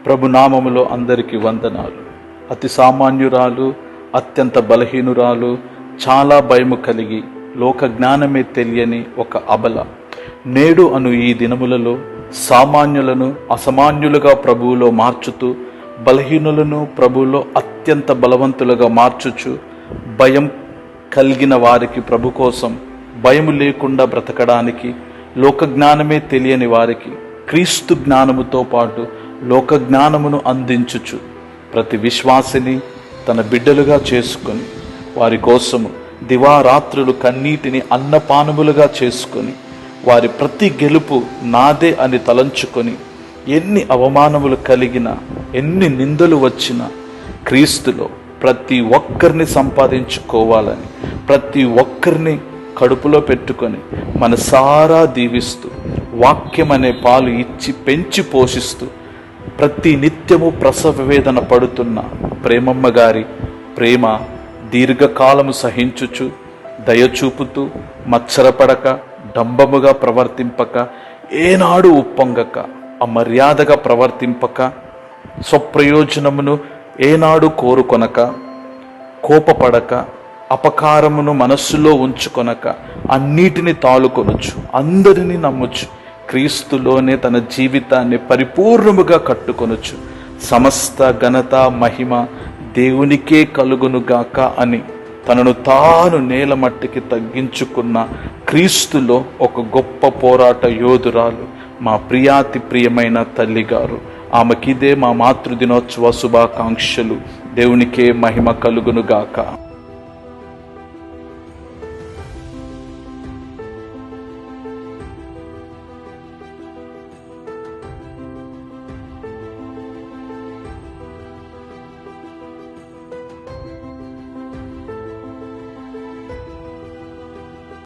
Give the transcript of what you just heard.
ప్రభునామములో అందరికీ వందనాలు. అతి సామాన్యురాలు, అత్యంత బలహీనురాలు, చాలా భయము కలిగి లోక జ్ఞానమే తెలియని ఒక అబల నేడు అను ఈ దినములలో సామాన్యులను అసామాన్యులుగా ప్రభువులో మార్చుతూ, బలహీనులను ప్రభువులో అత్యంత బలవంతులుగా మార్చుచు, భయం కలిగిన వారికి ప్రభు కోసం భయము లేకుండా బ్రతకడానికి, లోక జ్ఞానమే తెలియని వారికి క్రీస్తు జ్ఞానముతో పాటు లోక జ్ఞానమును అందించుచు ప్రతి విశ్వాసిని తన బిడ్డలుగా చేసుకొని వారి కోసము దివారాత్రులు కన్నీటిని అన్నపానములుగా చేసుకొని వారి ప్రతి గెలుపు నాదే అని తలంచుకొని ఎన్ని అవమానములు కలిగినా, ఎన్ని నిందలు వచ్చినా క్రీస్తులో ప్రతి ఒక్కరిని సంపాదించుకోవాలని, ప్రతి ఒక్కరిని కడుపులో పెట్టుకొని మనసారా దీవిస్తూ, వాక్యం అనే పాలు ఇచ్చి పెంచి పోషిస్తూ ప్రతి నిత్యము ప్రసవ వేదన పడుతున్న ప్రేమమ్మ గారి ప్రేమ దీర్ఘకాలము సహించుచు, దయచూపుతూ, మత్సరపడక, డంబముగా ప్రవర్తింపక, ఏనాడు ఉప్పొంగక, అమర్యాదగా ప్రవర్తింపక, స్వప్రయోజనమును ఏనాడు కోరుకొనక, కోపపడక, అపకారమును మనస్సులో ఉంచుకొనక, అన్నిటిని తాళుకొనుచు, అందరినీ నమ్ముచు, క్రీస్తులోనే తన జీవితాన్ని పరిపూర్ణముగా కట్టుకొనుచు, సమస్త ఘనత మహిమ దేవునికే కలుగునుగాక అని తనను తాను నేల మట్టికి తగ్గించుకున్న క్రీస్తులో ఒక గొప్ప పోరాట యోధురాలు మా ప్రియాతి ప్రియమైన తల్లిగారు. ఆమెకిదే మా మాతృదినోత్సవ శుభాకాంక్షలు. దేవునికే మహిమ కలుగునుగాక.